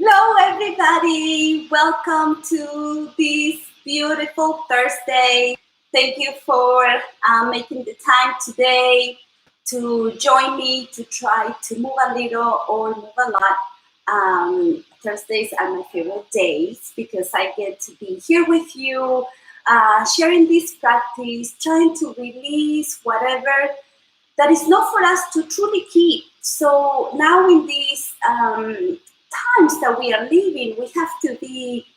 Hello, everybody. Welcome to this beautiful Thursday. Thank you for making the time today to join me to try to move a little or move a lot. Thursdays are my favorite days because I get to be here with you, sharing this practice, trying to release whatever that is not for us to truly keep. So now in these times that we are living, we have to be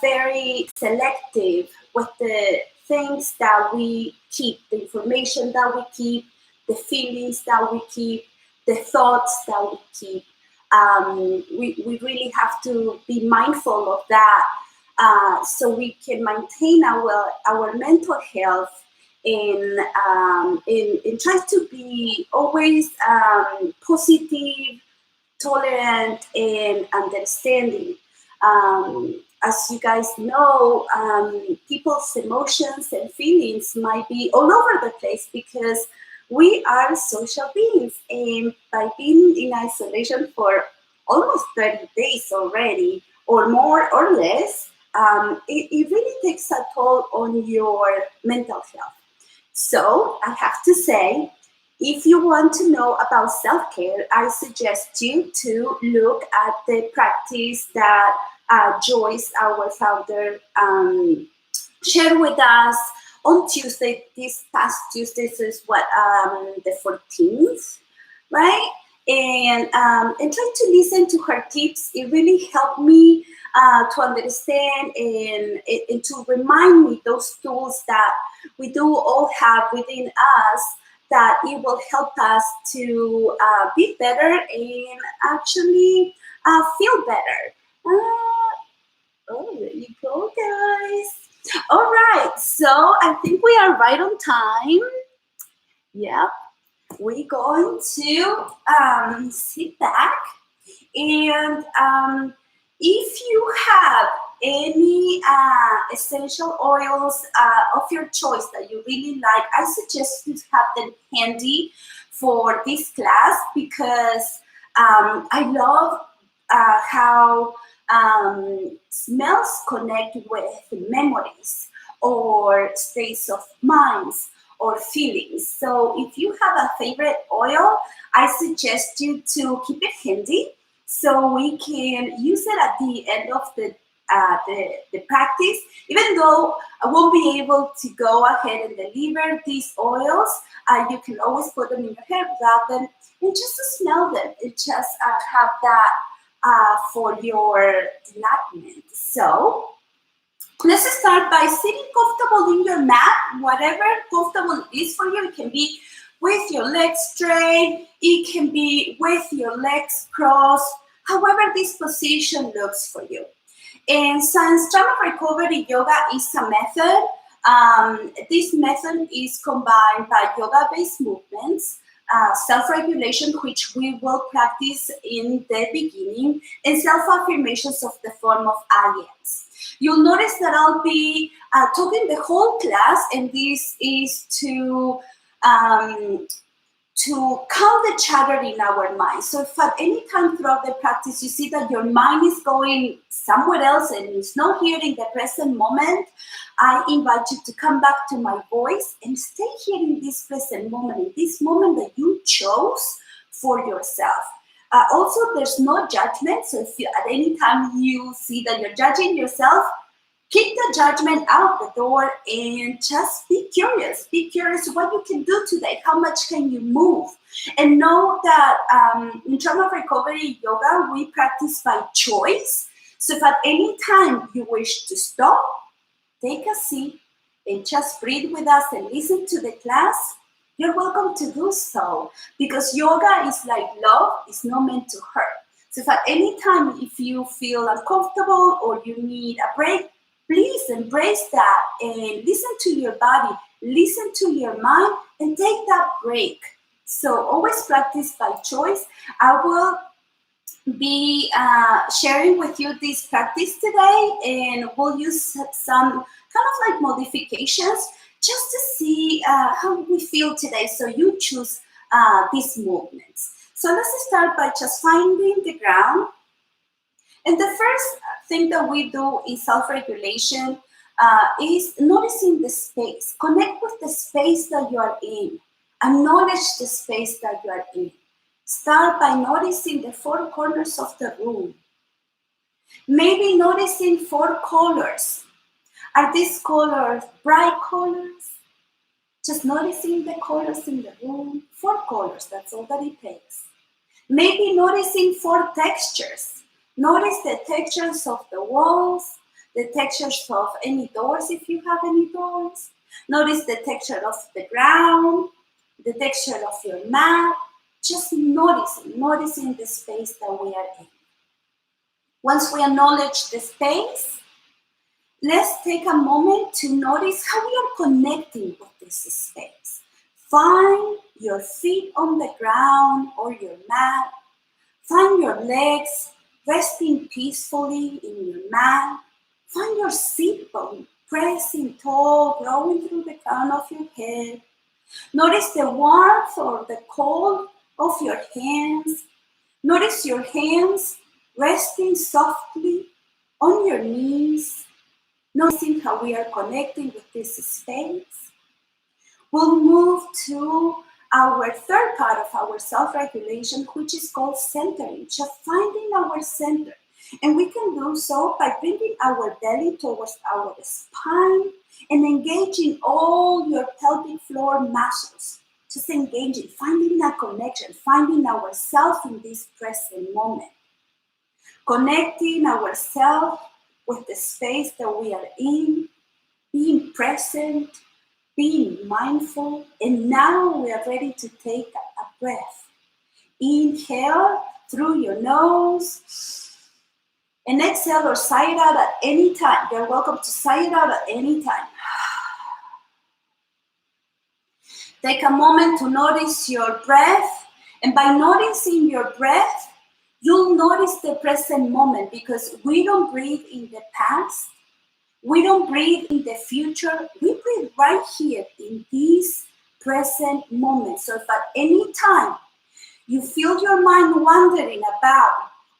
very selective with the things that we keep, the information that we keep, the feelings that we keep, the thoughts that we keep. We really have to be mindful of that so we can maintain our mental health and try to be always positive, tolerant, and understanding. As you guys know, people's emotions and feelings might be all over the place because we are social beings. And by being in isolation for almost 30 days already, or more or less, it really takes a toll on your mental health. So I have to say, if you want to know about self-care, I suggest you to look at the practice that Joyce, our founder, shared with us on Tuesday. This past Tuesday is the 14th, right? And try to listen to her tips. It really helped me to understand and to remind me those tools that we do all have within us, that it will help us to be better and actually feel better. Oh, there you go, guys. All right, so I think we are right on time. Yep. We're going to sit back and if you have any essential oils of your choice that you really like, I suggest you have them handy for this class because I love how smells connect with memories or states of minds or feelings. So if you have a favorite oil, I suggest you to keep it handy so we can use it at the end of the practice. Even though I won't be able to go ahead and deliver these oils, you can always put them in your hair, grab them, and just to smell them and just have that for your enlightenment. So let's start by sitting comfortable in your mat, whatever comfortable it is for you. It can be with your legs straight, it can be with your legs crossed, however this position looks for you. And since trauma recovery yoga is a method, this method is combined by yoga-based movements, self-regulation, which we will practice in the beginning, and self-affirmations of the form of I ams. You'll notice that I'll be talking the whole class, and this is to calm the chatter in our mind. So if at any time throughout the practice you see that your mind is going somewhere else and it's not here in the present moment, I invite you to come back to my voice and stay here in this present moment, in this moment that you chose for yourself. Also, there's no judgment. So if you, at any time you see that you're judging yourself, kick the judgment out the door and just be curious. Be curious what you can do today. How much can you move? And know that in trauma recovery yoga, we practice by choice. So if at any time you wish to stop, take a seat and just breathe with us and listen to the class, you're welcome to do so. Because yoga is like love, it's not meant to hurt. So if at any time if you feel uncomfortable or you need a break, please embrace that and listen to your body, listen to your mind, and take that break. So always practice by choice. I will be sharing with you this practice today, and we'll use some kind of like modifications just to see how we feel today. So you choose these movements. So let's start by just finding the ground. And the first thing that we do in self-regulation is noticing the space. Connect with the space that you are in. Acknowledge the space that you are in. Start by noticing the four corners of the room. Maybe noticing four colors. Are these colors bright colors? Just noticing the colors in the room. Four colors, that's all that it takes. Maybe noticing four textures. Notice the textures of the walls, the textures of any doors if you have any doors. Notice the texture of the ground, the texture of your mat. Just noticing the space that we are in. Once we acknowledge the space, let's take a moment to notice how we are connecting with this space. Find your feet on the ground or your mat. Find your legs resting peacefully in your mat. Find your sit bone pressing tall, growing through the crown of your head. Notice the warmth or the cold of your hands. Notice your hands resting softly on your knees. Noticing how we are connecting with this space. We'll move to our third part of our self-regulation, which is called centering, just finding our center. And we can do so by bringing our belly towards our spine and engaging all your pelvic floor muscles. Just engaging, finding a connection, finding ourselves in this present moment. Connecting ourselves with the space that we are in, being present, being mindful, and now we are ready to take a breath. Inhale through your nose, and exhale or sigh it out at any time. You're welcome to sigh it out at any time. Take a moment to notice your breath, and by noticing your breath, you'll notice the present moment, because we don't breathe in the past. We don't breathe in the future. We breathe right here in this present moment. So if at any time you feel your mind wandering about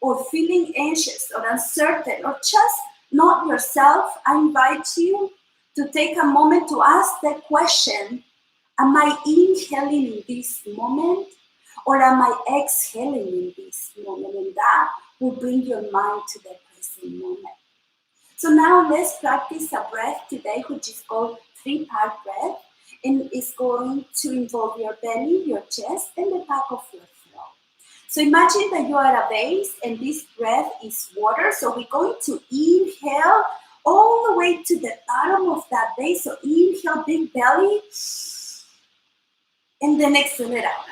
or feeling anxious or uncertain or just not yourself, I invite you to take a moment to ask the question, am I inhaling in this moment or am I exhaling in this moment? And that will bring your mind to the present moment. So now let's practice a breath today, which is called 3-part breath, and it's going to involve your belly, your chest, and the back of your throat. So imagine that you are at a vase, and this breath is water. So we're going to inhale all the way to the bottom of that vase. So inhale, big belly, and then exhale it out.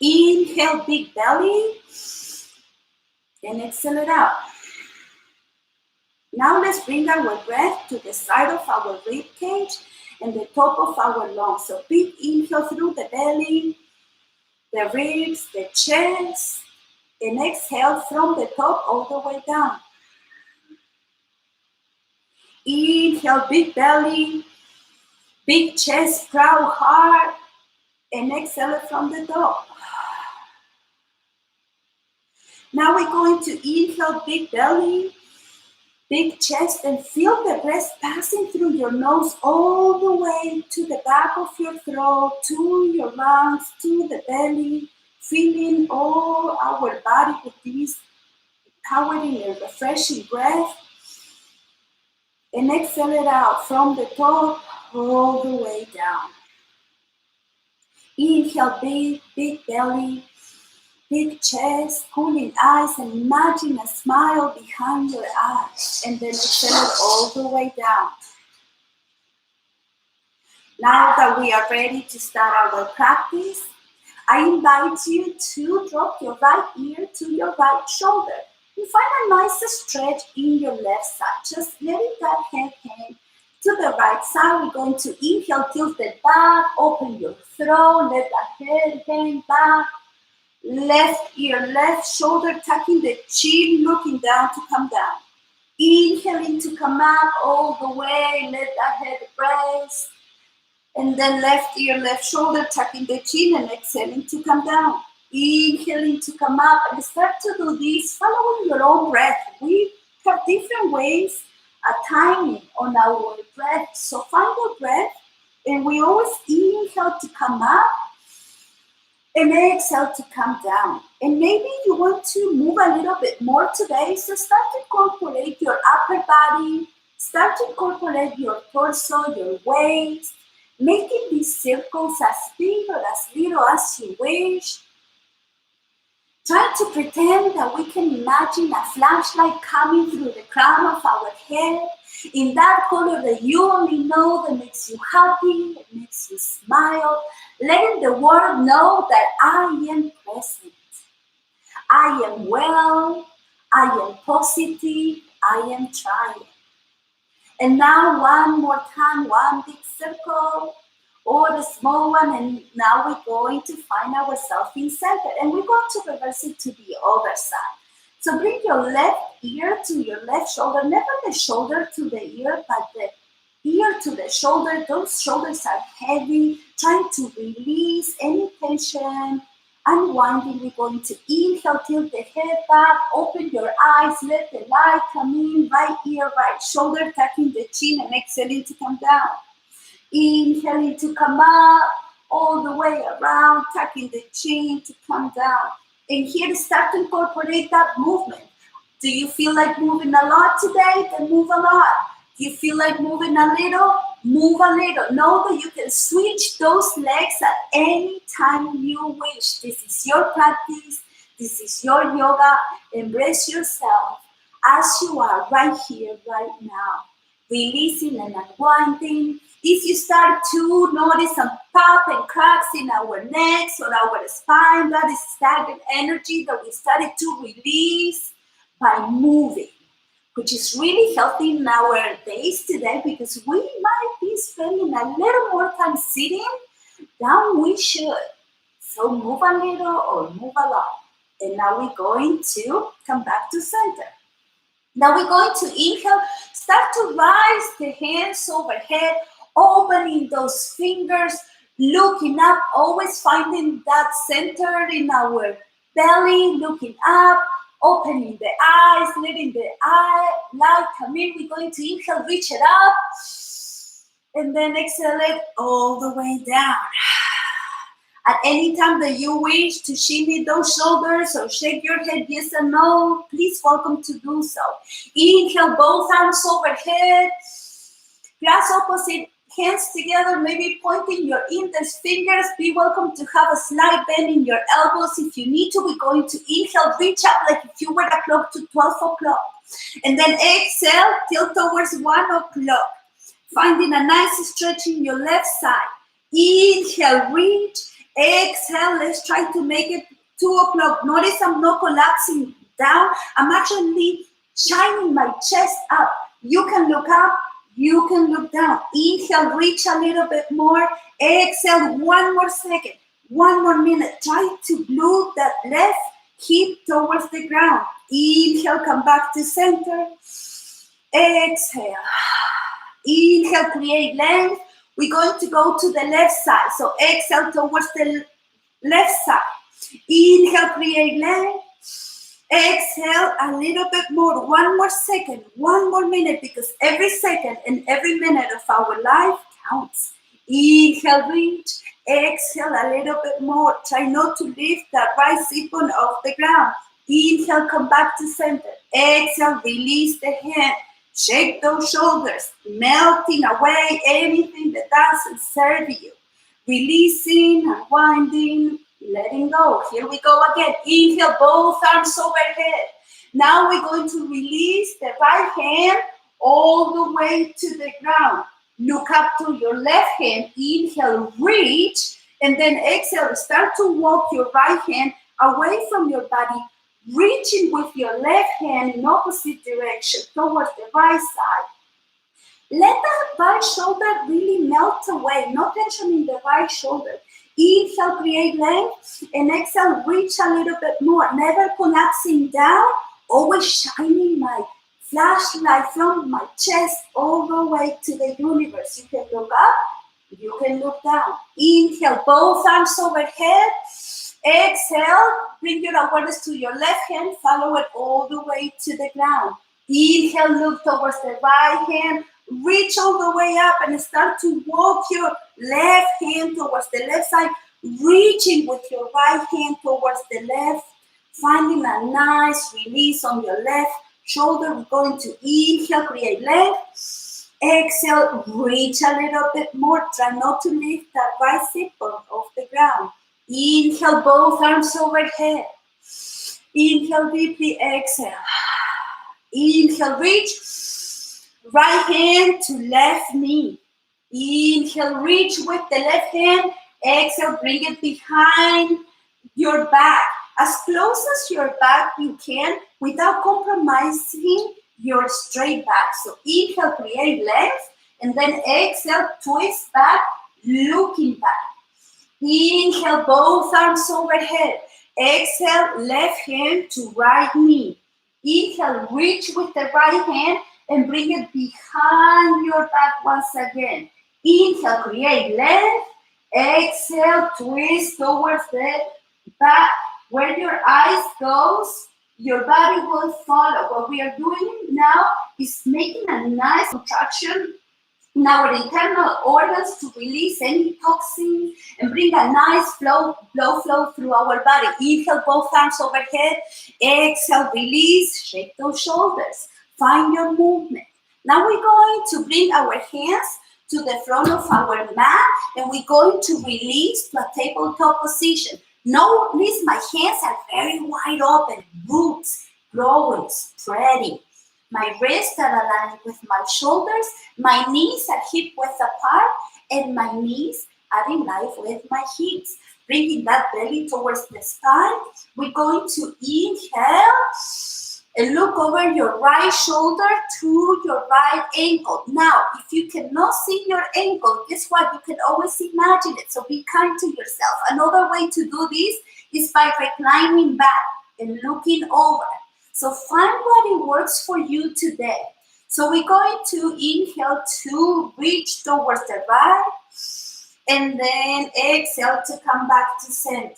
Inhale, big belly, and exhale it out. Now let's bring our breath to the side of our rib cage and the top of our lungs. So big inhale through the belly, the ribs, the chest, and exhale from the top all the way down. Inhale, big belly, big chest, proud heart, and exhale it from the top. Now we're going to inhale, big belly, big chest, and feel the breath passing through your nose all the way to the back of your throat, to your lungs, to the belly, feeling all our body with this empowering and refreshing breath. And exhale it out from the top all the way down. Inhale, big belly, big chest, cooling eyes, and imagine a smile behind your eyes, and then exhale it all the way down. Now that we are ready to start our practice, I invite you to drop your right ear to your right shoulder and find a nice stretch in your left side. Just letting that head hang to the right side. We're going to inhale, tilt it back, open your throat, let that head hang back. Left ear, left shoulder, tucking the chin, looking down to come down. Inhaling to come up all the way, let that head rest. And then left ear, left shoulder, tucking the chin and exhaling to come down. Inhaling to come up, and start to do this following your own breath. We have different ways at timing on our breath. So find your breath, and we always inhale to come up and exhale to come down. And maybe you want to move a little bit more today, so start to incorporate your upper body, start to incorporate your torso, your waist, making these circles as big or as little as you wish. Try to pretend that we can imagine a flashlight coming through the crown of our head in that color that you only know, that makes you happy, that makes you smile, letting the world know that I am present, I am well, I am positive, I am trying. And now one more time, one big circle, or the small one, and now we're going to find ourselves in center, and we're going to reverse it to the other side. So bring your left ear to your left shoulder, never the shoulder to the ear, but the ear to the shoulder. Those shoulders are heavy, trying to release any tension. Unwinding, we're going to inhale, tilt the head back, open your eyes, let the light come in, right ear, right shoulder, tucking the chin, and exhaling to come down. Inhaling to come up, all the way around, tucking the chin to come down. And here, start to incorporate that movement. Do you feel like moving a lot today? Then move a lot. Do you feel like moving a little? Move a little. Know that you can switch those legs at any time you wish. This is your practice. This is your yoga. Embrace yourself as you are right here, right now. Releasing and unwinding. If you start to notice some pop and cracks in our necks or our spine, that is stagnant energy that we started to release by moving, which is really healthy in our days today because we might be spending a little more time sitting than we should. So move a little or move a lot. And now we're going to come back to center. Now we're going to inhale, start to rise the hands overhead, opening those fingers, looking up, always finding that center in our belly, looking up, opening the eyes, letting the light come in. We're going to inhale, reach it up, and then exhale it all the way down. At any time that you wish to shimmy those shoulders or shake your head yes and no, please welcome to do so. Inhale, both arms overhead, grasp opposite hands together, maybe pointing your index fingers. Be welcome to have a slight bend in your elbows if you need to. We're going to inhale, reach up like if you were a clock to 12 o'clock. And then exhale, tilt towards 1 o'clock. Finding a nice stretch in your left side. Inhale, reach. Exhale, let's try to make it 2 o'clock. Notice I'm not collapsing down. I'm actually shining my chest up. You can look up, you can look down. Inhale, reach a little bit more. Exhale, 1 more second, 1 more minute. Try to glue that left hip towards the ground. Inhale, come back to center. Exhale. Inhale, create length. We're going to go to the left side. So exhale towards the left side. Inhale, create length. Exhale a little bit more. 1 more second, 1 more minute, because every second and every minute of our life counts. Inhale, reach. Exhale a little bit more. Try not to lift that right sit bone off the ground. Inhale, come back to center. Exhale, release the hand. Shake those shoulders, melting away anything that doesn't serve you. Releasing, unwinding, letting go. Here we go again. Inhale, both arms overhead. Now we're going to release the right hand all the way to the ground. Look up to your left hand. Inhale, reach. And then exhale, start to walk your right hand away from your body, reaching with your left hand in opposite direction towards the right side. Let the right shoulder really melt away. No tension in the right shoulder. Inhale, create length, and exhale, reach a little bit more. Never collapsing down, always shining my flashlight from my chest all the way to the universe. You can look up, you can look down. Inhale, both arms overhead. Exhale, bring your awareness to your left hand, follow it all the way to the ground. Inhale, look towards the right hand, reach all the way up and start to walk your left hand towards the left side, reaching with your right hand towards the left, finding a nice release on your left shoulder. We're going to inhale, create length. Exhale, reach a little bit more. Try not to lift that right hip off the ground. Inhale, both arms overhead. Inhale deeply, exhale. Inhale, reach. Right hand to left knee. Inhale, reach with the left hand. Exhale, bring it behind your back. As close as your back you can without compromising your straight back. So inhale, create length. And then exhale, twist back, looking back. Inhale, both arms overhead. Exhale, left hand to right knee. Inhale, reach with the right hand and bring it behind your back once again. Inhale, create length. Exhale, twist towards the back. Where your eyes goes, your body will follow. What we are doing now is making a nice contraction in our internal organs to release any toxins and bring a nice flow through our body. Inhale, both arms overhead. Exhale, release, shake those shoulders. Find your movement. Now we're going to bring our hands to the front of our mat and we're going to release to a tabletop position. Notice my hands are very wide open, roots growing, spreading. My wrists are aligned with my shoulders, my knees are hip-width apart, and my knees are in line with my hips. Bringing that belly towards the spine. We're going to inhale and look over your right shoulder to your right ankle. Now, if you cannot see your ankle, guess what? You can always imagine it. So be kind to yourself. Another way to do this is by reclining back and looking over. So find what works for you today. So we're going to inhale to reach towards the right and then exhale to come back to center.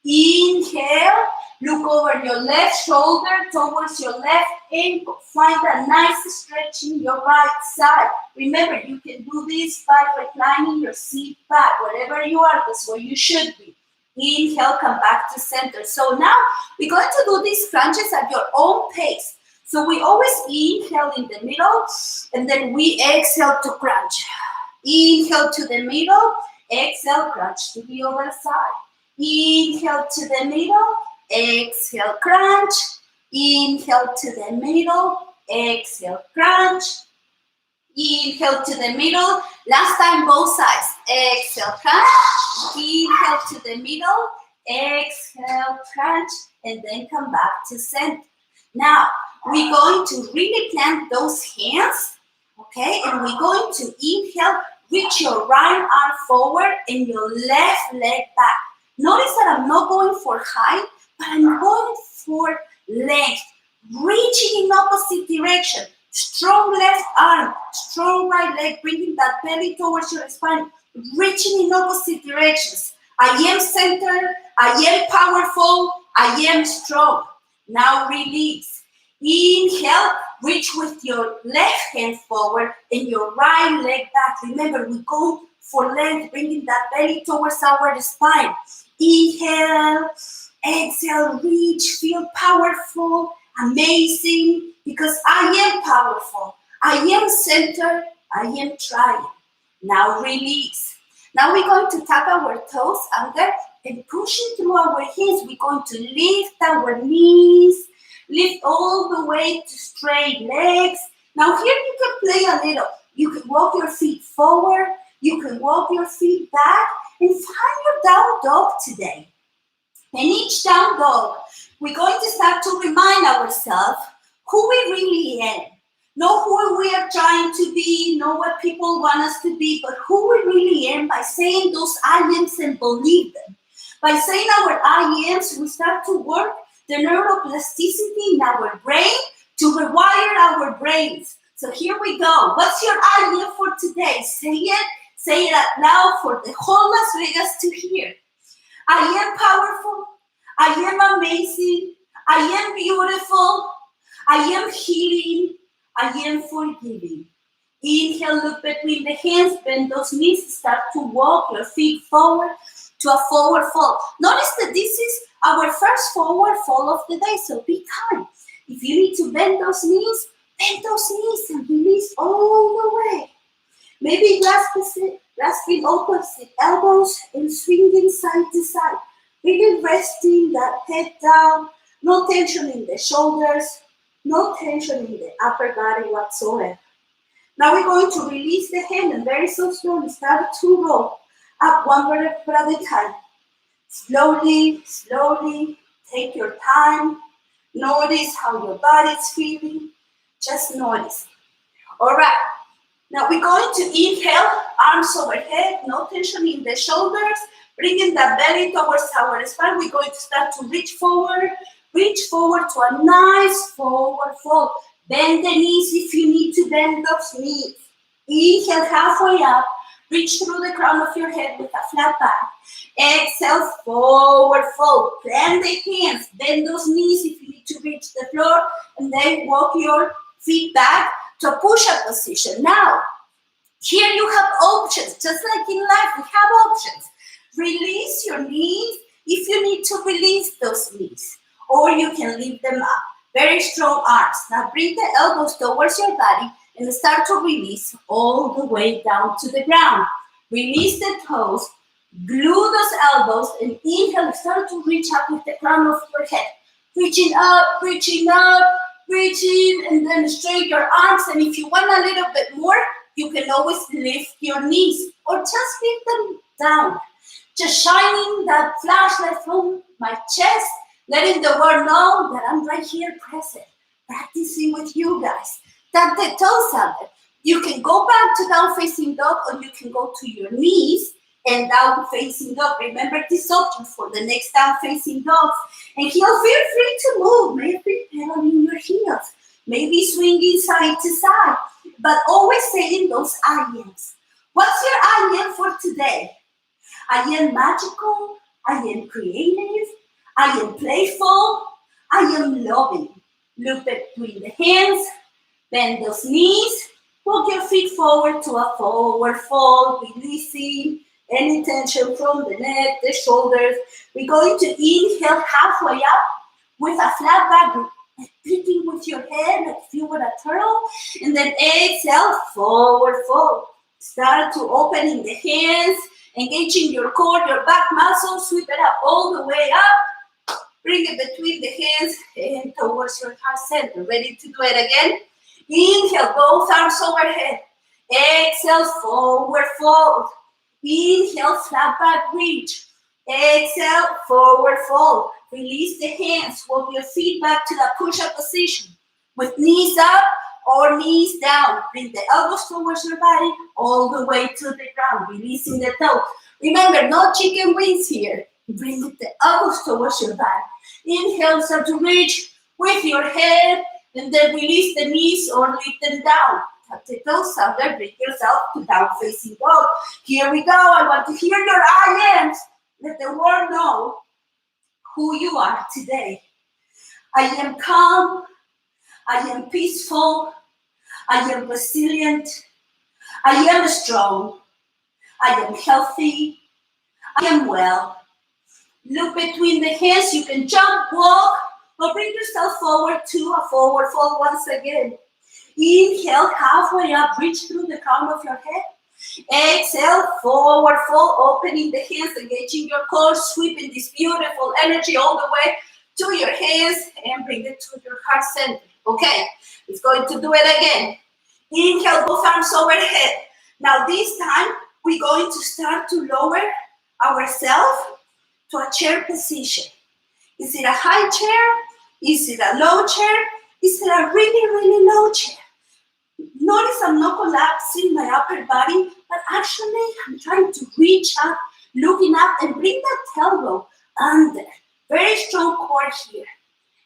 Inhale, look over your left shoulder towards your left ankle. Find a nice stretch in your right side. Remember, you can do this by reclining your seat back. Wherever you are, that's where you should be. Inhale, come back to center. So now we're going to do these crunches at your own pace. So we always inhale in the middle and then we exhale to crunch. Inhale to the middle, exhale, crunch to the other side. Inhale to the middle, exhale, crunch. Inhale to the middle, exhale, crunch. Inhale to the middle. Last time, both sides. Exhale, crunch. Inhale to the middle, exhale, crunch, and then come back to center. Now, we're going to really plant those hands, okay? And we're going to inhale, reach your right arm forward and your left leg back. Notice that I'm not going for height, but I'm going for length, reaching in opposite direction. Strong left arm, strong right leg, bringing that belly towards your spine, reaching in opposite directions. I am centered, I am powerful, I am strong. Now release. Inhale, reach with your left hand forward and your right leg back. Remember, we go for length, bringing that belly towards our spine. Inhale, exhale, reach, feel powerful, amazing, because I am powerful. I am centered, I am trying. Now release. Now we're going to tap our toes under and pushing through our hands. We're going to lift our knees, lift all the way to straight legs. Now here you can play a little. You can walk your feet forward, you can walk your feet back, and find your down dog today. And each down dog, we're going to start to remind ourselves who we really am. Not who we are trying to be, not what people want us to be, but who we really am by saying those I ams and believe them. By saying our I ams, we start to work the neuroplasticity in our brain to rewire our brains. So here we go. What's your I am for today? Say it out loud for the whole Las Vegas to hear. I am powerful. I am amazing. I am beautiful. I am healing. I am forgiving. Inhale, look between the hands, bend those knees, start to walk your feet forward to a forward fold. Notice that this is our first forward fold of the day, so be kind. If you need to bend those knees and release all the way. Maybe grasping opposite elbows and swinging side to side. Really resting that head down, no tension in the shoulders, no tension in the upper body whatsoever. Now we're going to release the hand and very so slowly start to roll up one vertebra at a time. Slowly, slowly, take your time. Notice how your body's feeling. Just notice. All right. Now we're going to inhale, arms overhead, no tension in the shoulders, bringing the belly towards our spine. We're going to start to reach forward to a nice forward fold. Bend the knees if you need to bend those knees. Inhale halfway up, reach through the crown of your head with a flat back. Exhale, forward fold. Plant the hands, bend those knees if you need to reach the floor, and then walk your feet back to a push-up position. Now, here you have options. Just like in life, we have options. Release your knees if you need to release those knees, or you can leave them up. Very strong arms. Now bring the elbows towards your body and start to release all the way down to the ground. Release the toes, glue those elbows, and inhale, start to reach up with the crown of your head. Reaching up, reaching, and then straighten your arms. And if you want a little bit more, you can always lift your knees or just lift them down. Just shining that flashlight from my chest, letting the world know that I'm right here present, practicing with you guys. Tuck the toes under. You can go back to down facing dog, or you can go to your knees and down facing dog. Remember this option for the next down facing dog. And feel free to move. Maybe pedaling your heels. Maybe swinging side to side. But always saying those I ams. What's your I am for today? I am magical. I am creative. I am playful. I am loving. Look between the hands. Bend those knees. Walk your feet forward to a forward fold, releasing any tension from the neck, the shoulders. We're going to inhale halfway up with a flat back, picking with your head like if you were a turtle. And then exhale, forward fold. Start to opening the hands, engaging your core, your back muscles. Sweep it up all the way up. Bring it between the hands and towards your heart center. Ready to do it again? Inhale, both arms overhead. Exhale, forward fold. Inhale, flat back reach. Exhale, forward fold. Release the hands. Walk your feet back to the push-up position. With knees up or knees down. Bring the elbows towards your body all the way to the ground. Releasing the toes. Remember, no chicken wings here. Bring the elbows towards your body. Inhale, start to reach with your head. And then release the knees or lift them down. Tuck the toes under, bring yourself to down facing dog. Here we go. I want to hear your I ams. Let the world know who you are today. I am calm. I am peaceful. I am resilient. I am strong. I am healthy. I am well. Look between the hands. You can jump, walk, or bring yourself forward to a forward fold once again. Inhale, halfway up, reach through the crown of your head. Exhale, forward fold, opening the hands, engaging your core, sweeping this beautiful energy all the way to your hands and bring it to your heart center. Okay, it's going to do it again. Inhale, both arms overhead. Now this time, we're going to start to lower ourselves to a chair position. Is it a high chair? Is it a low chair? Is it a really, really low chair? Notice I'm not collapsing my upper body, but actually I'm trying to reach up, looking up, and bring that elbow under. Very strong core here.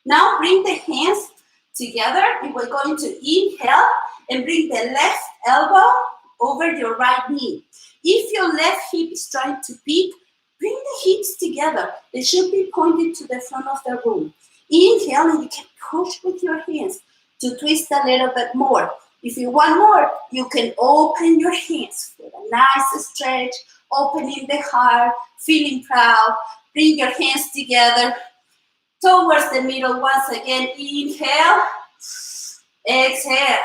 Now bring the hands together, and we're going to inhale and bring the left elbow over your right knee. If your left hip is trying to peek, Bring the hips together. They should be pointed to the front of the room. Inhale, and you can push with your hands to twist a little bit more. If you want more, you can open your hands for a nice stretch, opening the heart, feeling proud. Bring your hands together towards the middle once again. Inhale, exhale.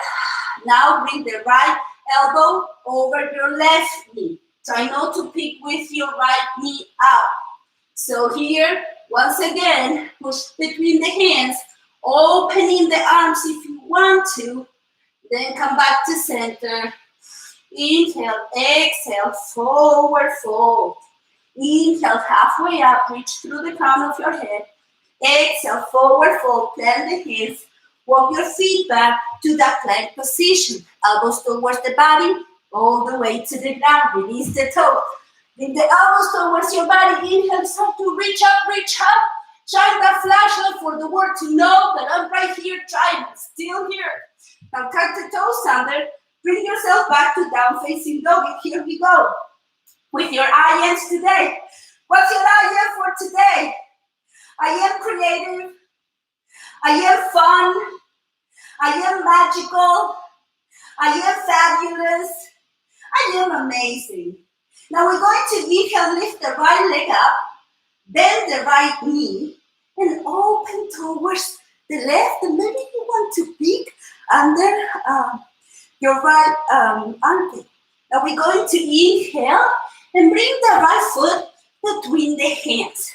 Now bring the right elbow over your left knee. Try not to pick with your right knee out. So here, once again, push between the hands, opening the arms if you want to. Then come back to center. Inhale, exhale, forward fold. Inhale, halfway up, reach through the crown of your head. Exhale, forward fold, plant the hands. Walk your feet back to that plank position. Elbows towards the body, all the way to the ground. Release the toes. Bring the elbows towards your body. Inhale, start to reach up, reach up. Shine that flashlight for the world to know that I'm right here trying, still here. Now cut the toes under. Bring yourself back to down facing dog. And here we go. With your I ams today. What's your I am for today? I am creative. I am fun. I am magical. I am fabulous. I am amazing. Now we're going to inhale, lift the right leg up, bend the right knee, and open towards the left. And maybe you want to peek under your right armpit. Now we're going to inhale and bring the right foot between the hands,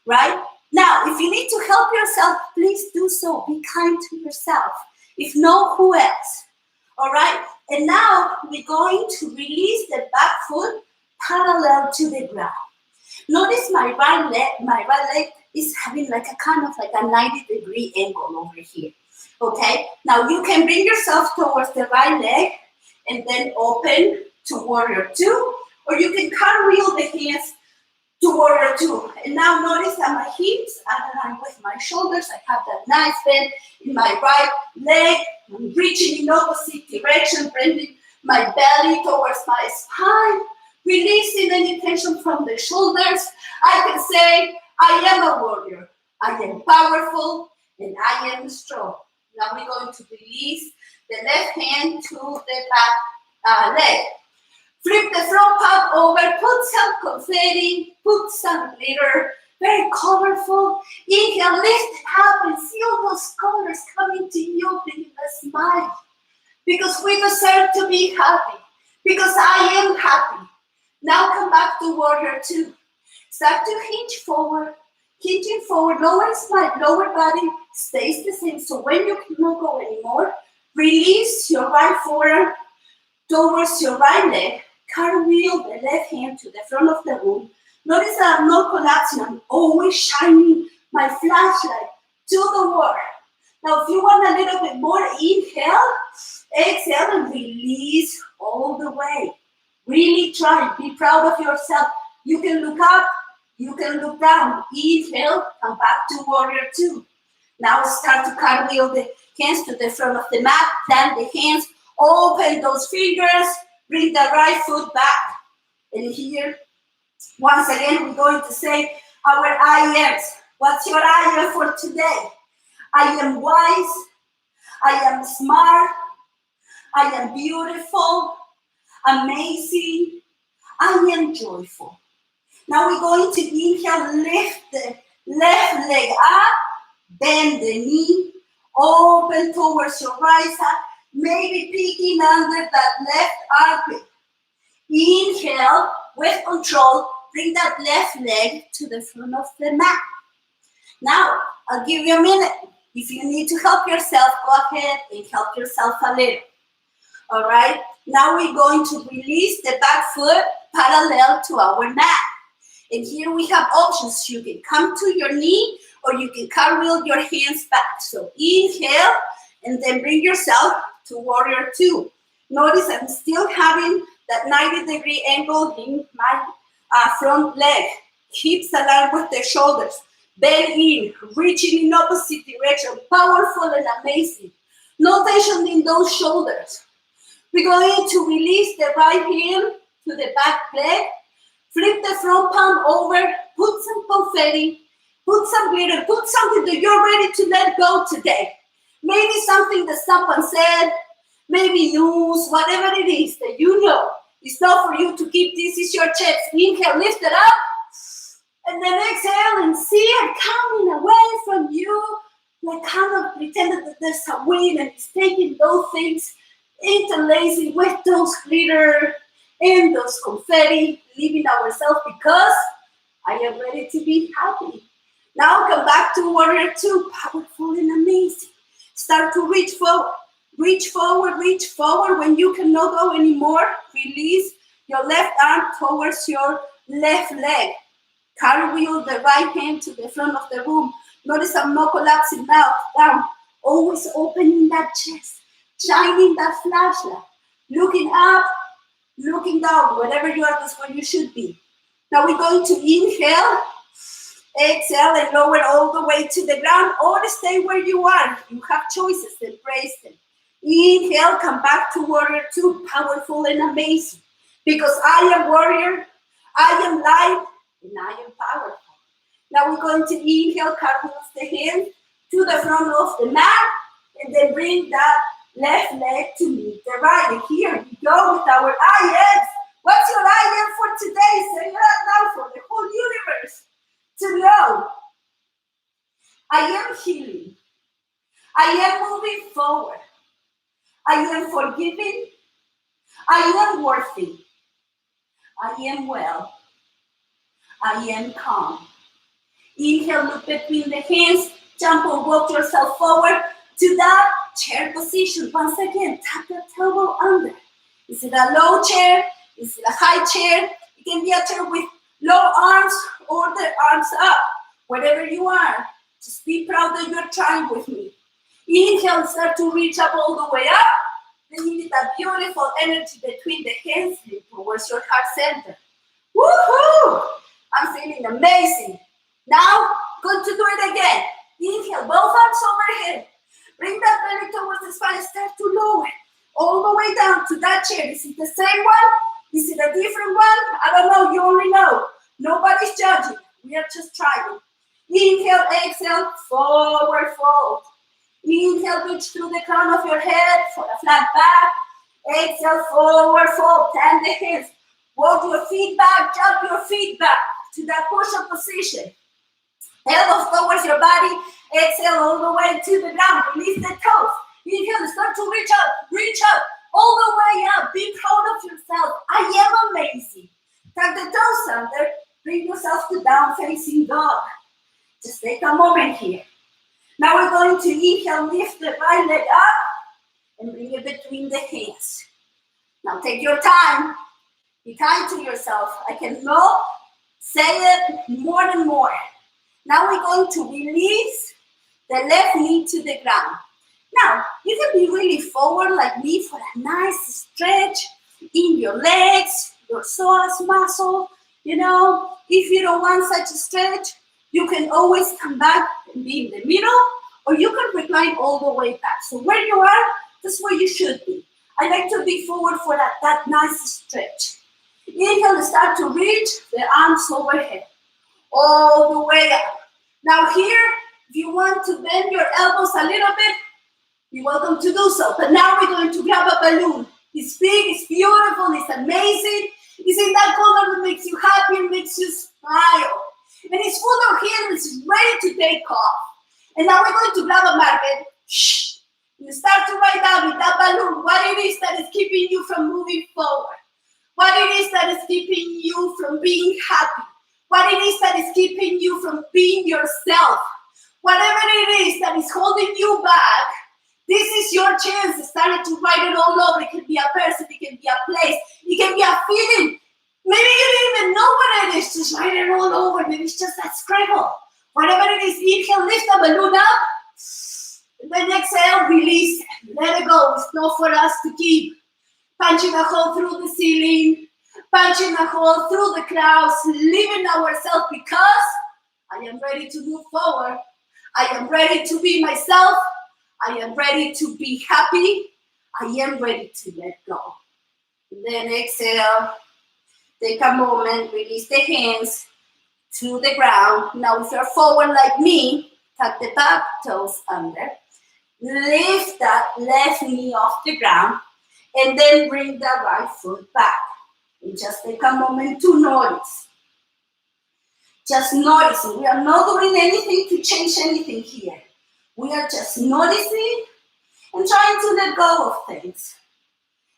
right? Now, if you need to help yourself, please do so. Be kind to yourself. If no, who else? All right? And now we're going to release the back foot parallel to the ground. Notice my right leg is having like a kind of like a 90-degree angle over here. Okay? Now you can bring yourself towards the right leg and then open to warrior two, or you can cartwheel the hands to warrior two. And now notice that my hips are aligned with my shoulders. I have that nice bend in my right leg. I'm reaching in opposite direction, bending my belly towards my spine, releasing any tension from the shoulders. I can say, I am a warrior. I am powerful and I am strong. Now we're going to release the left hand to the back leg. Flip the front palm over, put some confetti, put some glitter, very colorful. Inhale, lift it up and feel those colors coming to you, bringing a smile. Because we deserve to be happy. Because I am happy. Now come back to warrior two. Start to hinge forward. Hinging forward, lower spine, lower body stays the same. So when you cannot go anymore, release your right forearm towards your right leg. Cartwheel the left hand to the front of the room. Notice that I'm not collapsing. I'm always shining my flashlight to the wall. Now, if you want a little bit more, inhale, exhale, and release all the way. Really try. Be proud of yourself. You can look up. You can look down. Inhale, come back to warrior two. Now start to cartwheel the hands to the front of the mat. Plant the hands. Open those fingers. Bring the right foot back. And here, once again, we're going to say our I ams. What's your I am for today? I am wise. I am smart. I am beautiful. Amazing. I am joyful. Now we're going to inhale, lift the left leg up, bend the knee, open towards your right side. Maybe peeking under that left armpit. Inhale, with control, bring that left leg to the front of the mat. Now, I'll give you a minute. If you need to help yourself, go ahead and help yourself a little. All right? Now we're going to release the back foot parallel to our mat. And here we have options. You can come to your knee or you can cartwheel your hands back. So inhale and then bring yourself to warrior two. Notice I'm still having that 90-degree angle in my front leg. Hips aligned with the shoulders. Bend in, reaching in opposite direction. Powerful and amazing. No tension in those shoulders. We're going to release the right hand to the back leg. Flip the front palm over, put some confetti, put some glitter, put something that you're ready to let go today. Maybe something that someone said, maybe news, whatever it is that you know. It's not for you to keep. This is your chest. Inhale, lift it up. And then exhale and see it coming away from you. Like kind of pretending that there's a wind and it's taking those things, interlacing with those glitter and those confetti, leaving ourselves because I am ready to be happy. Now come back to warrior two, powerful and amazing. Start to reach forward. Reach forward, reach forward. When you cannot go anymore, release your left arm towards your left leg. Cartwheel the right hand to the front of the room. Notice I'm not collapsing now, down. Always opening that chest, shining that flashlight, looking up, looking down. Wherever you are, that's where you should be. Now we're going to inhale, exhale, and lower all the way to the ground, or stay where you are. You have choices, embrace them. Inhale, come back to warrior two, powerful and amazing. Because I am warrior, I am light, and I am powerful. Now we're going to inhale, cartwheels the hand to the front of the mat, and then bring that left leg to meet the right. And here we go with our I am. What's your I am for today? Say it out loud for the whole universe to know. I am healing. I am moving forward. I am forgiving. I am worthy. I am well. I am calm. Inhale, look between the hands, jump or walk yourself forward to that chair position. Once again, tap the elbow under. Is it a low chair? Is it a high chair? It can be a chair with low arms or the arms up. Wherever you are, just be proud that you're trying with me. Inhale, start to reach up all the way up. Then you need that beautiful energy between the hands towards your heart center. Woohoo! I'm feeling amazing. Now, good to do it again. Inhale, both arms overhead. Bring that belly towards the spine. Start to lower all the way down to that chair. Is it the same one? Is it a different one? I don't know. You only know. Nobody's judging. We are just trying. Inhale, exhale, forward fold. Inhale, reach through the crown of your head for a flat back. Exhale, forward fold. Turn the hands. Walk your feet back. Jump your feet back to that push-up position. Elbows towards your body. Exhale all the way to the ground. Release the toes. Inhale, start to reach up, all the way up. Be proud of yourself. I am amazing. Tuck the toes under. Bring yourself to down facing dog. Just take a moment here. Now we're going to inhale, lift the right leg up and bring it between the hands. Now take your time. Be kind to yourself. I cannot say it more and more. Now we're going to release the left knee to the ground. Now, you can be really forward like me for a nice stretch in your legs, your psoas muscle. You know, if you don't want such a stretch, you can always come back and be in the middle, or you can recline all the way back. So where you are, that's where you should be. I like to be forward for that nice stretch. Inhale, start to reach the arms overhead, all the way up. Now here, if you want to bend your elbows a little bit, you're welcome to do so. But now we're going to grab a balloon. It's big, it's beautiful, it's amazing. It's in that color that makes you happy and makes you smile. And it's full of healing, it's ready to take off. And now we're going to grab a marker. You start to write down with that balloon what it is that is keeping you from moving forward. What it is that is keeping you from being happy. What it is that is keeping you from being yourself. Whatever it is that is holding you back, this is your chance to start to write it all over. It can be a person, it can be a place, it can be a feeling. Maybe you didn't even know what it is. Just write it all over. Maybe it's just that scribble. Whatever it is, inhale, lift the balloon up. And then exhale, release. Let it go. It's not for us to keep punching a hole through the ceiling, punching a hole through the clouds, leaving ourselves because I am ready to move forward. I am ready to be myself. I am ready to be happy. I am ready to let go. And then exhale. Take a moment, release the hands to the ground. Now if you're forward like me, tuck the back toes under. Lift that left knee off the ground and then bring the right foot back. And just take a moment to notice. Just noticing. We are not doing anything to change anything here. We are just noticing and trying to let go of things.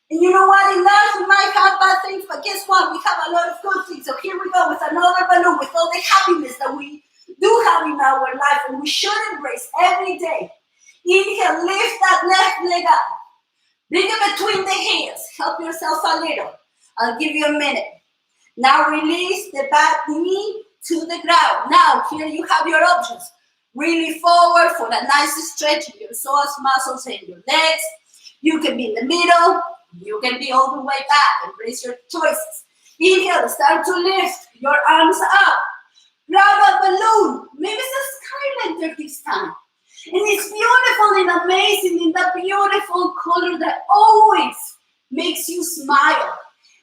And you know what? In life, we might have bad things, but guess what? We have a lot of good things. So here we go with another balloon with all the happiness that we do have in our life, and we should embrace every day. Inhale, lift that left leg up. Bring it between the hands. Help yourself a little. I'll give you a minute. Now release the back knee to the ground. Now here you have your options. Really forward for a nice stretch in your psoas muscles and your legs. You can be in the middle. You can be all the way back. Embrace your choices. Inhale, start to lift your arms up. Grab a balloon. Maybe it's a sky lantern this time. And it's beautiful and amazing in that beautiful color that always makes you smile.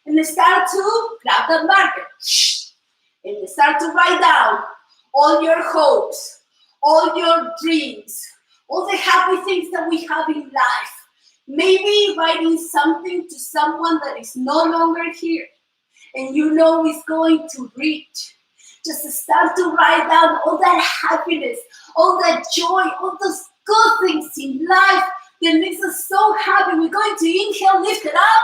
And start to grab the marker. And start to write down all your hopes, all your dreams, all the happy things that we have in life. Maybe writing something to someone that is no longer here and you know is going to reach. Just start to write down all that happiness, all that joy, all those good things in life that makes us so happy. We're going to inhale, lift it up.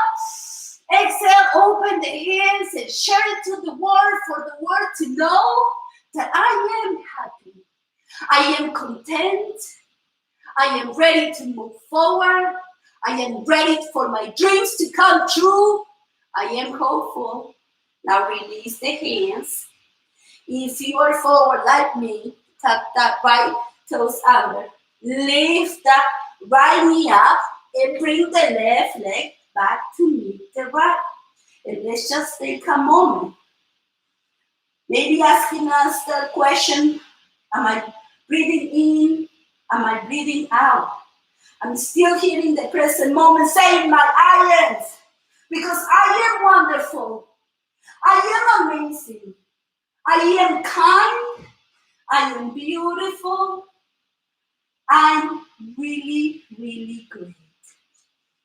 Exhale, open the hands and share it to the world for the world to know that I am happy. I am content. I am ready to move forward. I am ready for my dreams to come true. I am hopeful. Now release the hands. If you are forward like me, tuck that right toes under. Lift that right knee up and bring the left leg back to meet the right. And let's just take a moment. Maybe asking us the question, am I breathing in? Am I breathing out? I'm still here in the present moment saying my I am. Because I am wonderful. I am amazing. I am kind. I am beautiful. I'm really, really great.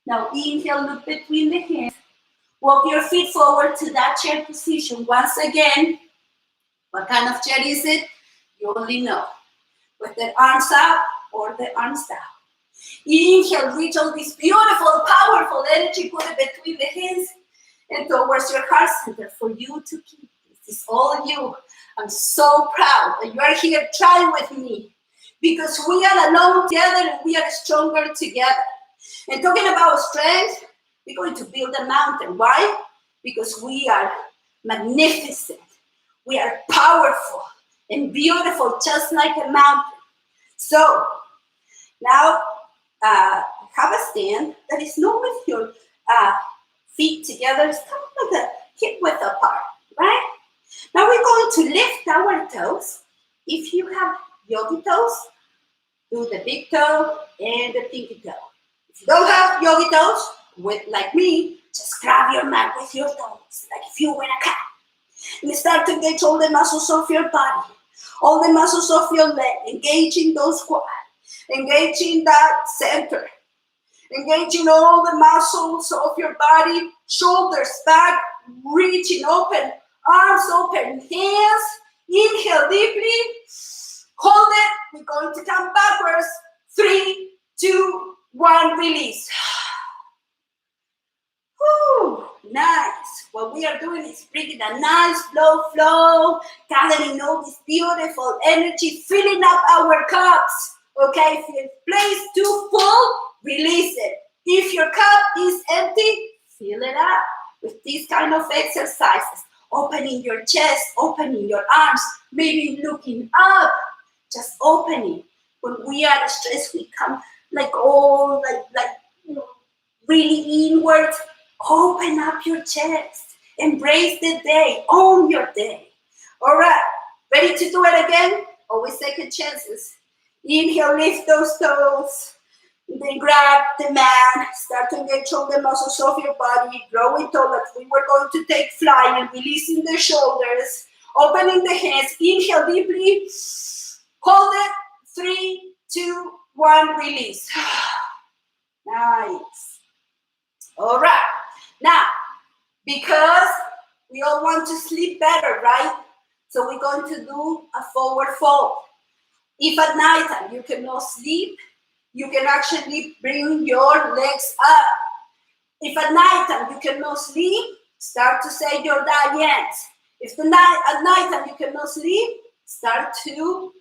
Now inhale, look between the hands. Walk your feet forward to that chair position. Once again, what kind of chair is it? You only know. With the arms up or the arms down. Inhale, reach all this beautiful, powerful energy, put it between the hands and towards your heart center for you to keep. This is all you. I'm so proud that you are here trying with me because we are alone together and we are stronger together. And talking about strength, we're going to build a mountain. Why? Because we are magnificent. We are powerful and beautiful, just like a mountain. So now have a stand that is not with your feet together. It's kind of like a hip width apart, right? Now we're going to lift our toes. If you have yogi toes, do the big toe and the pinky toe. If you don't have yogi toes, like me, just grab your mat with your toes, like if you were a cat. And start to engage all the muscles of your body, all the muscles of your leg, engaging those quads, engaging that center, engaging all the muscles of your body, shoulders back, reaching open, arms open, hands. Inhale deeply, hold it. We're going to come backwards. 3, 2, 1, release. Whew, nice. What we are doing is bringing a nice flow, gathering all this beautiful energy, filling up our cups. Okay, if your place too full, release it. If your cup is empty, fill it up with these kind of exercises. Opening your chest, opening your arms, maybe looking up, just opening. When we are stressed, we come like all really inward. Open up your chest. Embrace the day. Own your day. All right. Ready to do it again? Always second chances. Inhale, lift those toes. Then grab the mat, start to engage all the muscles of your body, grow it all like we were going to take flight, and releasing the shoulders, opening the hands, inhale deeply, hold it, 3, 2, 1, release. Nice. All right. Now, because we all want to sleep better, right? So we're going to do a forward fold. If at night you cannot sleep, you can actually bring your legs up. If at night you cannot sleep, start to say your diets. If at night you cannot sleep, start to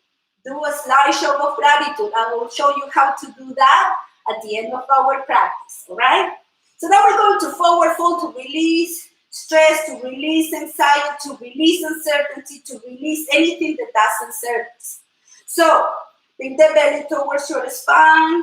do a slideshow of gratitude. I will show you how to do that at the end of our practice, all right? So now we're going to forward fold to release stress, to release anxiety, to release uncertainty, to release anything that doesn't serve us. So bring the belly towards your spine.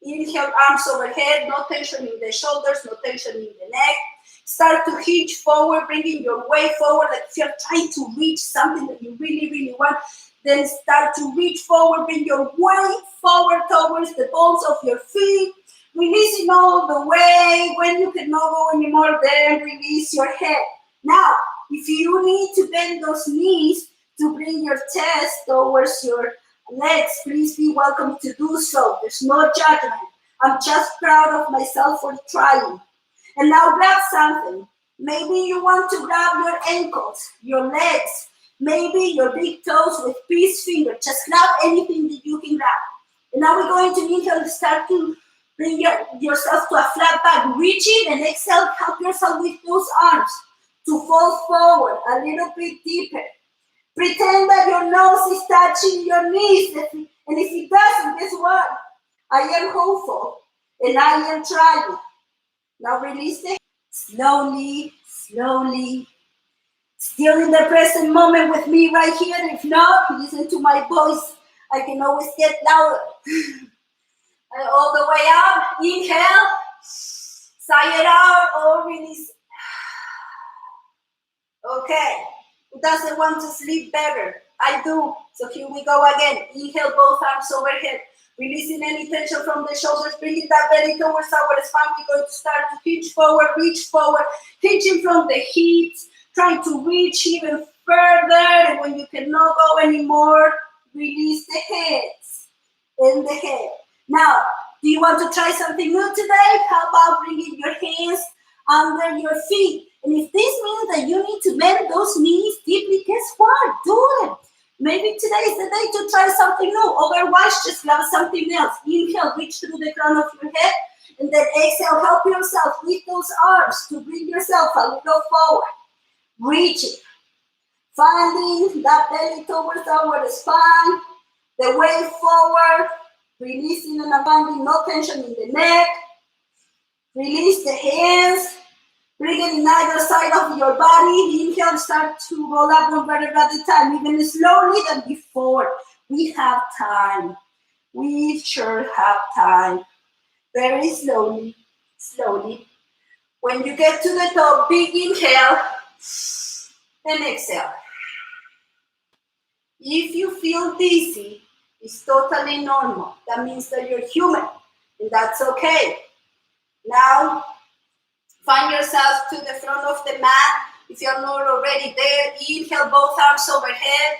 Inhale, arms overhead, no tension in the shoulders, no tension in the neck. Start to hinge forward, bringing your weight forward, like if you're trying to reach something that you really, really want. Then start to reach forward, bring your weight forward towards the balls of your feet, releasing all the way. When you cannot go anymore, then release your head. Now, if you need to bend those knees to bring your chest towards your legs, please be welcome to do so. There's no judgment. I'm just proud of myself for trying. And now grab something. Maybe you want to grab your ankles, your legs, maybe your big toes with peace finger. Just grab anything that you can grab. And now we're going to inhale and start to bring yourself to a flat back. Reach in and exhale. Help yourself with those arms to fall forward a little bit deeper. Pretend that your nose is touching your knees. And if it doesn't, guess what? I am hopeful and I am trying. Now release it. Slowly, slowly. Still in the present moment with me right here. If not, listen to my voice. I can always get louder. And all the way up. Inhale. Sigh it out or release. Okay. Who doesn't want to sleep better? I do. So here we go again. Inhale, both arms overhead. Releasing any tension from the shoulders, bringing that belly towards our spine. We're going to start to hinge forward, reach forward, hinging from the hips, trying to reach even further. And when you cannot go anymore, release the heads and the head. Now, do you want to try something new today? How about bringing your hands under your feet? And if this means that you need to bend those knees deeply, guess what? Do it. Maybe today is the day to try something new. Otherwise, just grab something else. Inhale, reach through the crown of your head. And then exhale, help yourself with those arms to bring yourself a little forward. Reaching. Finding that belly towards our spine. The way forward. Releasing and finding no tension in the neck. Release the hands. Bring it in either side of your body. Inhale, start to roll up one vertebra at a time, even slowly than before. We have time. We sure have time. Very slowly, slowly. When you get to the top, big inhale and exhale. If you feel dizzy, it's totally normal. That means that you're human, and that's okay. Now, find yourself to the front of the mat. If you're not already there, inhale, both arms overhead.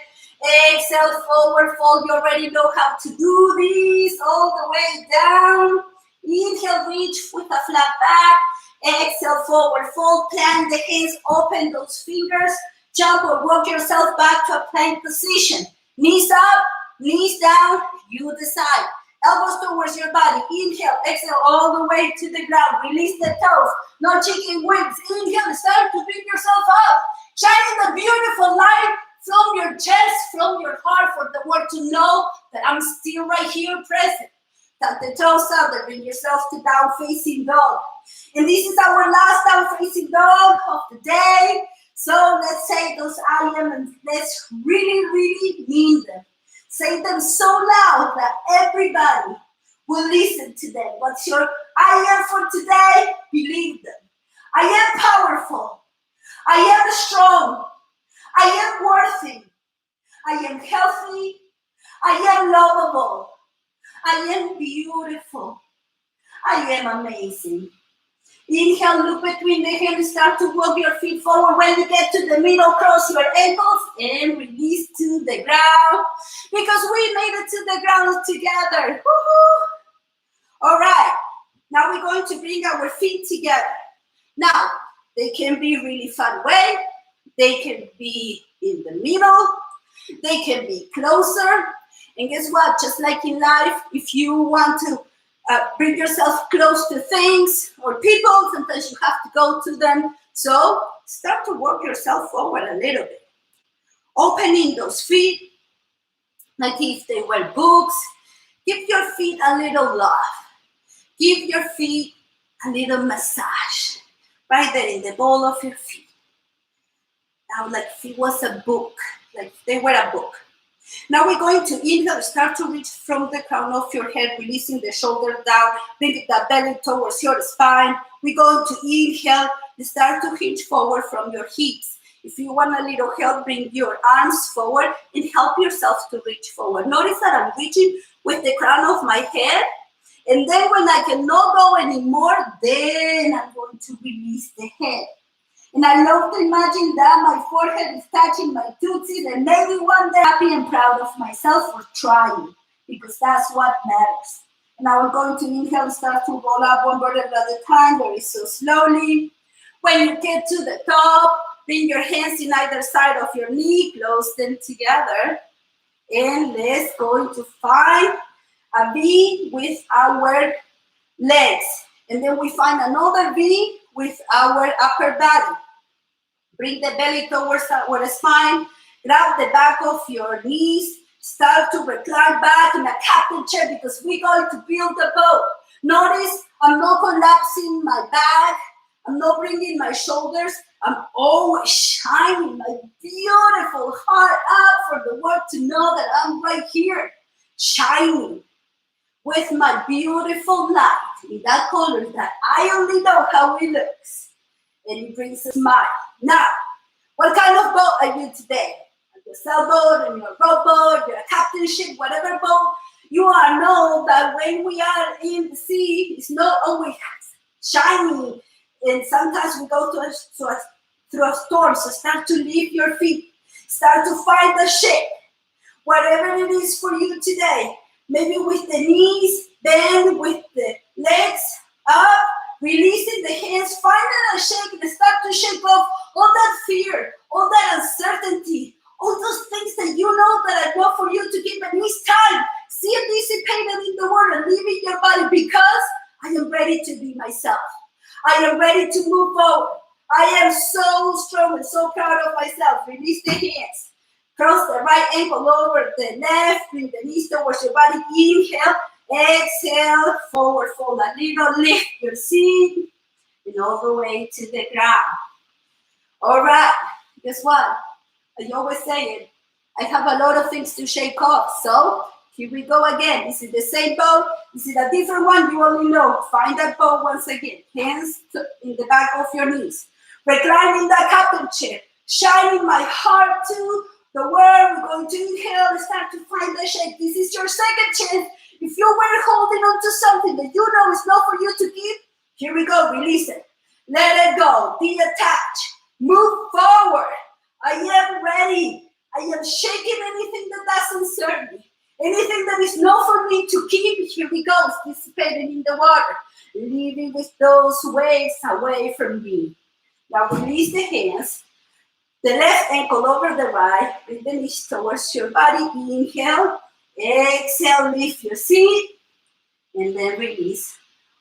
Exhale, forward fold. You already know how to do this. All the way down. Inhale, reach with a flat back. Exhale, forward fold. Plant the hands, open those fingers. Jump or walk yourself back to a plank position. Knees up, knees down. You decide. Elbows towards your body. Inhale, exhale all the way to the ground. Release the toes. No chicken wings. Inhale, start to pick yourself up. Shining the beautiful light from your chest, from your heart, for the world to know that I'm still right here present. Tap the toes out and bring yourself to down facing dog. And this is our last down facing dog of the day. So let's say those I am and let's really, really mean them. Say them so loud that everybody will listen to them. What's your I am for today? Believe them. I am powerful. I am strong. I am worthy. I am healthy. I am lovable. I am beautiful. I am amazing. Inhale, look between the hands, start to walk your feet forward. When you get to the middle, cross your ankles and release to the ground because we made it to the ground together. Woo-hoo. All right, now we're going to bring our feet together. Now, they can be really far away. They can be in the middle. They can be closer. And guess what? Just like in life, if you want to bring yourself close to things or people, sometimes you have to go to them. So start to work yourself forward a little bit. Opening those feet, like if they were books. Give your feet a little love. Give your feet a little massage right there in the ball of your feet. Now, like if it was a book, like if they were a book. Now we're going to inhale, start to reach from the crown of your head, releasing the shoulder down, bring the belly towards your spine. We're going to inhale, start to hinge forward from your hips. If you want a little help, bring your arms forward and help yourself to reach forward. Notice that I'm reaching with the crown of my head. And then when I cannot go anymore, then I'm going to release the head. And I love to imagine that my forehead is touching my tootsie and maybe one day happy and proud of myself for trying because that's what matters. And now we're going to inhale, start to roll up one vertebra at a time, very so slowly. When you get to the top, bring your hands in either side of your knee, close them together. And let's go to find a V with our legs. And then we find another V with our upper body. Bring the belly towards our spine. Grab the back of your knees. Start to recline back in a captain chair because we're going to build the boat. Notice I'm not collapsing my back. I'm not bringing my shoulders. I'm always shining my beautiful heart up for the world to know that I'm right here, shining with my beautiful light in that color that I only know how it looks. And it brings a smile. Now, what kind of boat are you today? A sailboat, and you're a rowboat, you're a captain ship, whatever boat you are. Know that when we are in the sea, it's not always shiny. And sometimes we go through a storm. So start to lift your feet. Start to find the shape. Whatever it is for you today. Maybe with the knees bend, with the legs up. Releasing the hands, finding a shake and start to shake off all that fear, all that uncertainty, all those things that you know that I want for you to give. And it's time. See it dissipated in the world and leaving your body because I am ready to be myself. I am ready to move forward. I am so strong and so proud of myself. Release the hands. Cross the right ankle over the left. Bring the knees towards your body. Inhale. Exhale, forward fold a little, lift your seat, and all the way to the ground. All right, guess what? I always say it. I have a lot of things to shake off. So here we go again. Is it the same boat? Is it a different one? You only know. Find that boat once again. Hands in the back of your knees. Reclining that captain chair. Shining my heart to the world. We're going to inhale and start to find the shape. This is your second chance. If you were holding on to something that you know is not for you to give, here we go, release it. Let it go, detach, move forward. I am ready. I am shaking anything that doesn't serve me. Anything that is not for me to keep, here we go, it's dissipating in the water. Leaving with those waves away from me. Now release the hands. The left ankle over the right. Bring the knees towards your body. Inhale. Exhale, lift your seat, and then release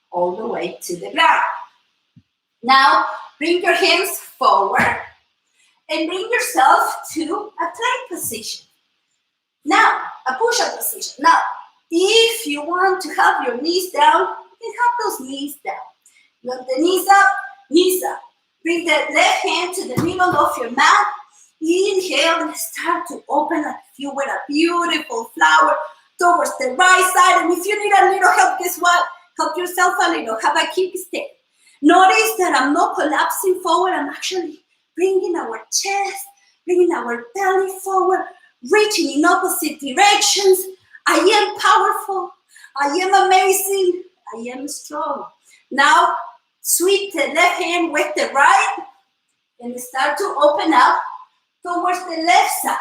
all the way to the ground. Now, bring your hands forward and bring yourself to a plank position. Now, a push-up position. Now, if you want to have your knees down, you can have those knees down. Look the knees up, knees up. Bring the left hand to the middle of your mat. Inhale and start to open like if you were a beautiful flower towards the right side. And if you need a little help, guess what? Help yourself a little. Have a kickstand. Notice that I'm not collapsing forward. I'm actually bringing our chest, bringing our belly forward, reaching in opposite directions. I am powerful. I am amazing. I am strong. Now, sweep the left hand with the right and start to open up towards the left side.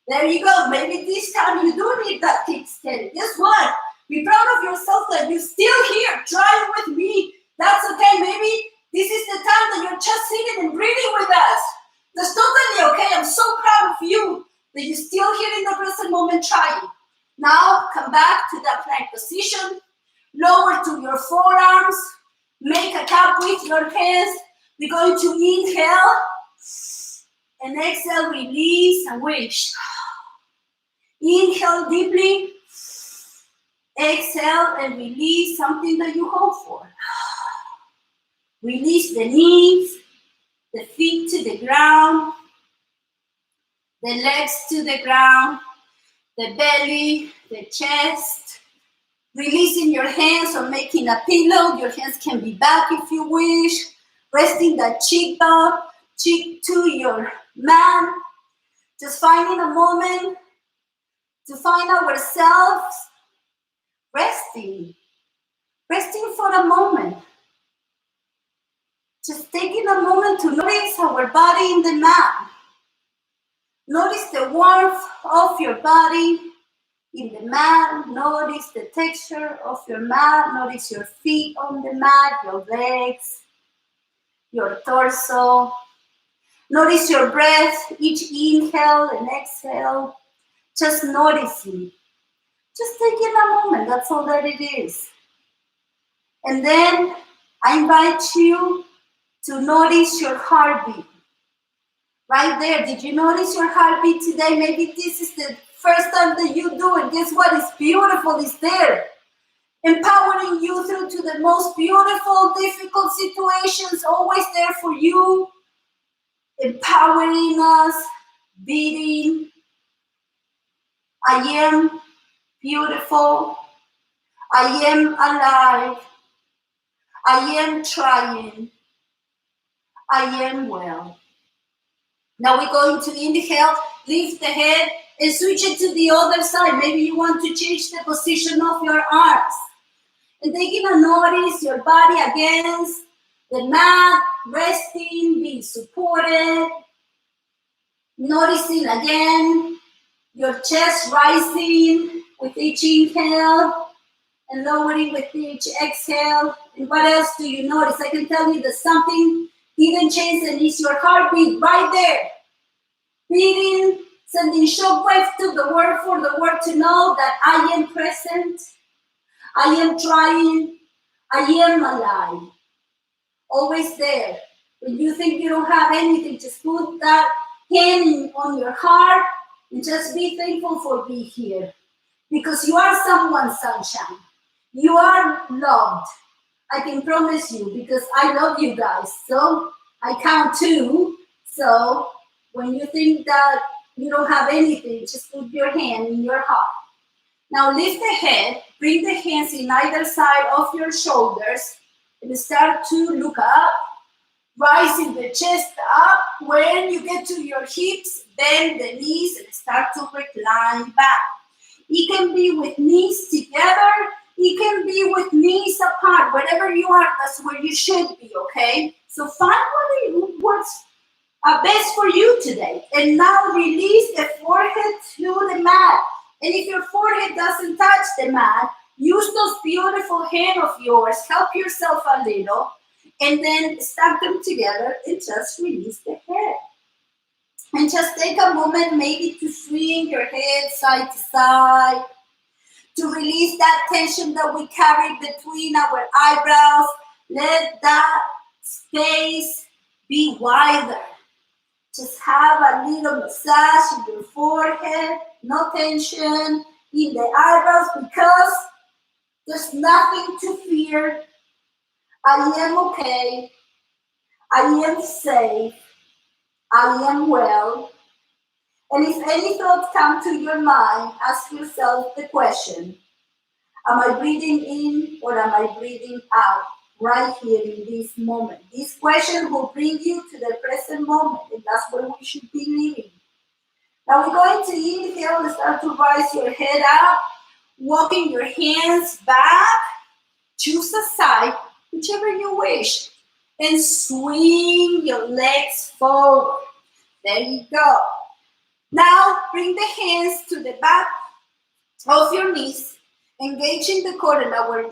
There you go. Maybe this time you do need that kickstand. Guess what? Be proud of yourself that you're still here. Try it with me. That's okay. Maybe this is the time that you're just sitting and breathing with us. That's totally okay. I'm so proud of you that you're still here in the present moment trying. Now come back to that plank position. Lower to your forearms. Make a cup with your hands. We're going to inhale and exhale, release and wish. Inhale deeply. Exhale and release something that you hope for. Release the knees, the feet to the ground, the legs to the ground, the belly, the chest. Releasing your hands or making a pillow. Your hands can be back if you wish. Resting that cheek to your mat. Just finding a moment to find ourselves resting for a moment. Just taking a moment to notice our body in the mat. Notice the warmth of your body in the mat. Notice the texture of your mat. Notice your feet on the mat, your legs, your torso. Notice your breath, each inhale and exhale. Just noticing. Just taking a moment, that's all that it is. And then I invite you to notice your heartbeat. Right there, did you notice your heartbeat today? Maybe this is the first time that you do it. Guess what? It's beautiful, it's there. Empowering you through to the most beautiful, difficult situations, always there for you. Empowering us, beating. I am beautiful. I am alive. I am trying. I am well. Now we're going to inhale, lift the head, and switch it to the other side. Maybe you want to change the position of your arms. And taking a notice, your body against the mat, resting, being supported. Noticing again, your chest rising with each inhale and lowering with each exhale. And what else do you notice? I can tell you that something didn't change, and it's your heartbeat right there. Beating, sending shockwave to the world for the world to know that I am present, I am trying, I am alive. Always there. When you think you don't have anything, just put that hand on your heart and just be thankful for being here. Because you are someone's sunshine. You are loved. I can promise you, because I love you guys. So I count 2. So when you think that you don't have anything, just put your hand in your heart. Now lift the head, bring the hands in either side of your shoulders, and start to look up, rising the chest up. When you get to your hips, bend the knees and start to recline back. It can be with knees together. It can be with knees apart. Wherever you are, that's where you should be, okay? So find what works best for you today. And now release the forehead to the mat. And if your forehead doesn't touch the mat, use those beautiful hands of yours. Help yourself a little. And then stack them together and just release the head. And just take a moment maybe to swing your head side to side, to release that tension that we carry between our eyebrows. Let that space be wider. Just have a little massage in your forehead, no tension in the eyebrows, because there's nothing to fear. I am okay. I am safe. I am well. And if any thoughts come to your mind, ask yourself the question, am I breathing in or am I breathing out right here in this moment? This question will bring you to the present moment, and that's where we should be living. Now we're going to inhale and start to rise your head up. Walking your hands back, choose a side, whichever you wish, and swing your legs forward. There you go. Now bring the hands to the back of your knees, engaging the core and our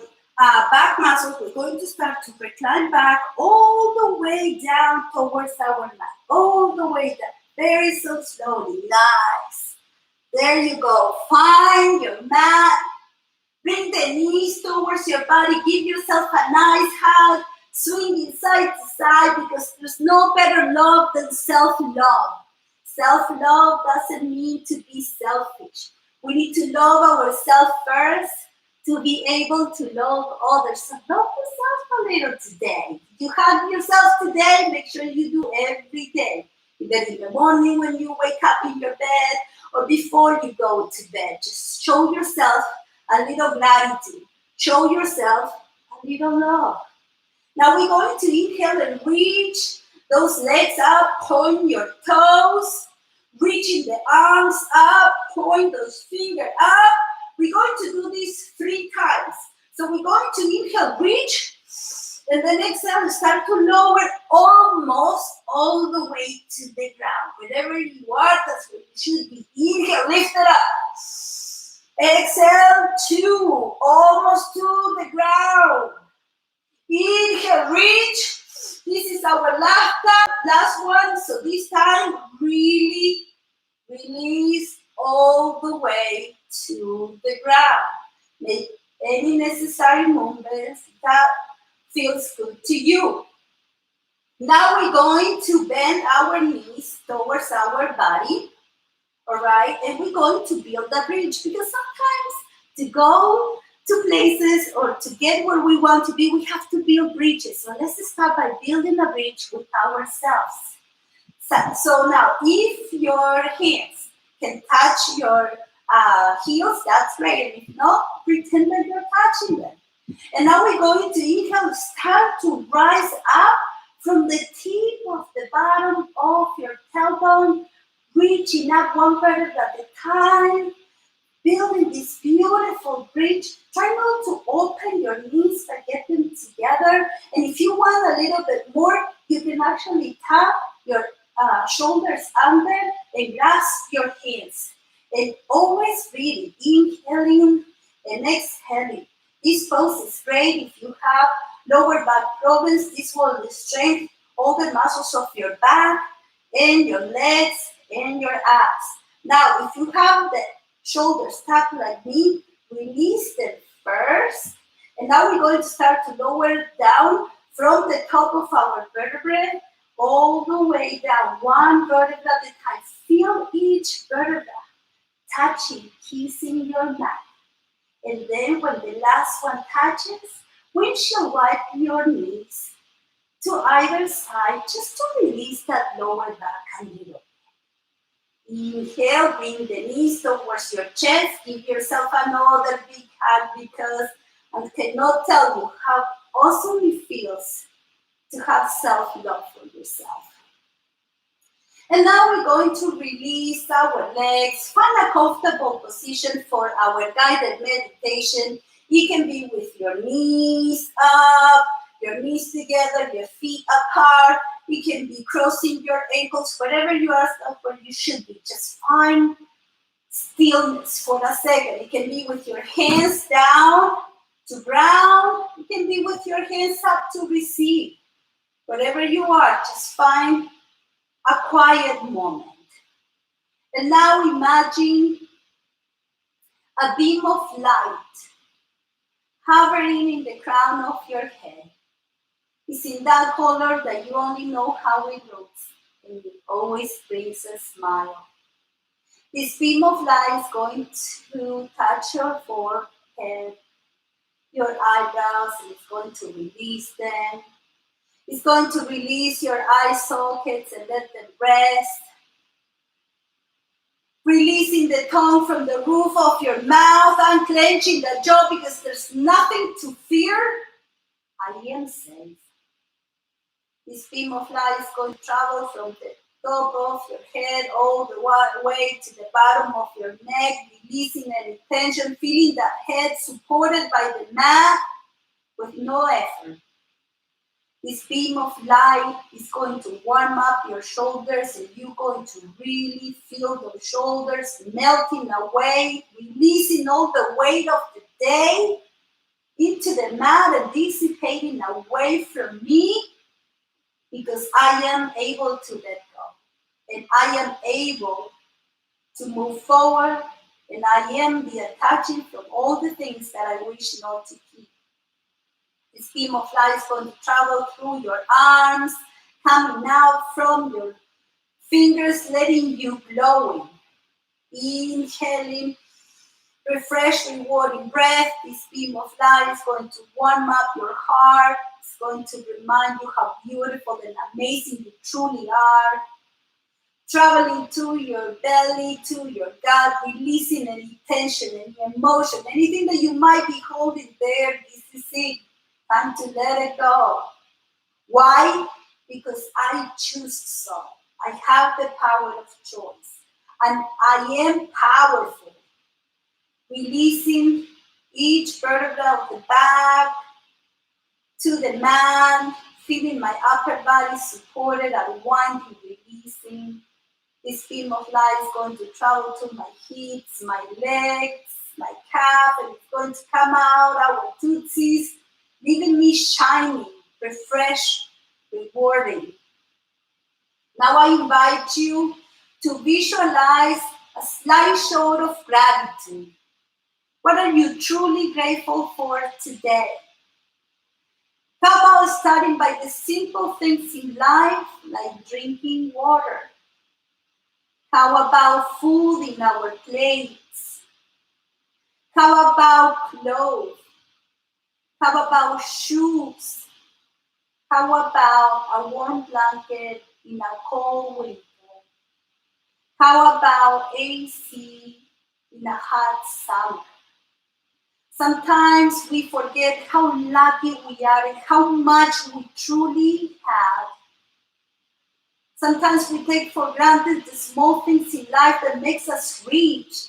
back muscles. We're going to start to recline back all the way down towards our mat, all the way down, very so slowly. Nice. There you go. Find your mat. Bring the knees towards your body. Give yourself a nice hug. Swinging side to side, because there's no better love than self-love. Self-love doesn't mean to be selfish. We need to love ourselves first to be able to love others. So love yourself a little today. You hug yourself today, make sure you do every day. Either in the morning when you wake up in your bed or before you go to bed. Just show yourself a little gratitude. Show yourself a little love. Now we're going to inhale and reach those legs up, point your toes, reaching the arms up, point those fingers up. We're going to do this 3 times. So we're going to inhale, reach, and then exhale, start to lower almost all the way to the ground. Wherever you are, that's where you should be. Inhale, lift it up. Exhale, 2, almost to the ground. Inhale, reach. This is our last one. So this time, really release all the way to the ground. Make any necessary movements that feels good to you. Now we're going to bend our knees towards our body. All right, and we're going to build a bridge, because sometimes to go to places or to get where we want to be, we have to build bridges. So let's start by building a bridge with ourselves. So now, if your hands can touch your heels, that's great. And if not, pretend that you're touching them. And now we're going to inhale, start to rise up from the tip of the bottom of your tailbone, reaching up one vertebra at a time, building this beautiful bridge. Try not to open your knees, but get them together. And if you want a little bit more, you can actually tap your shoulders under and grasp your hands. And always breathing, inhaling and exhaling. This pose is great if you have lower back problems. This will strengthen all the muscles of your back and your legs and your abs. Now, if you have the shoulders tucked like me, release them first. And now we're going to start to lower down from the top of our vertebrae all the way down, one vertebra at a time. Feel each vertebra touching, kissing your mat. And then when the last one touches, windshield wipe your knees to either side just to release that lower back a little. Inhale, bring the knees towards your chest. Give yourself another big hug, because I cannot tell you how awesome it feels to have self-love for yourself. And now we're going to release our legs. Find a comfortable position for our guided meditation. It can be with your knees up, your knees together, your feet apart. You can be crossing your ankles, wherever you are, that's where you should be. Just find stillness for a second. It can be with your hands down to ground. It can be with your hands up to receive. Wherever you are, just find a quiet moment. And now imagine a beam of light hovering in the crown of your head. It's in that color that you only know how it looks, and it always brings a smile. This beam of light is going to touch your forehead, your eyebrows, and it's going to release them. It's going to release your eye sockets and let them rest. Releasing the tongue from the roof of your mouth, unclenching the jaw, because there's nothing to fear. I am safe. This beam of light is going to travel from the top of your head all the way to the bottom of your neck, releasing any tension, feeling that head supported by the mat with no effort. This beam of light is going to warm up your shoulders, and you're going to really feel those shoulders melting away, releasing all the weight of the day into the mat and dissipating away from me, because I am able to let go, and I am able to move forward, and I am detaching from all the things that I wish not to keep. This beam of light is going to travel through your arms, coming out from your fingers, letting you glowing. Inhaling, refresh, rewarding breath. This beam of light is going to warm up your heart. It's going to remind you how beautiful and amazing you truly are. Traveling to your belly, to your gut, releasing any tension, any emotion, anything that you might be holding there. This is it. Time to let it go. Why? Because I choose so. I have the power of choice. And I am powerful. Releasing each vertebra of the back to the mat, feeling my upper body supported, unwinding, releasing. This beam of light is going to travel to my hips, my legs, my calf, and it's going to come out our tootsies, leaving me shining, refreshed, rewarding. Now I invite you to visualize a slideshow of gratitude. What are you truly grateful for today? How about starting by the simple things in life, like drinking water? How about food in our plates? How about clothes? How about shoes? How about a warm blanket in a cold winter? How about AC in a hot summer? Sometimes we forget how lucky we are and how much we truly have. Sometimes we take for granted the small things in life that makes us rich.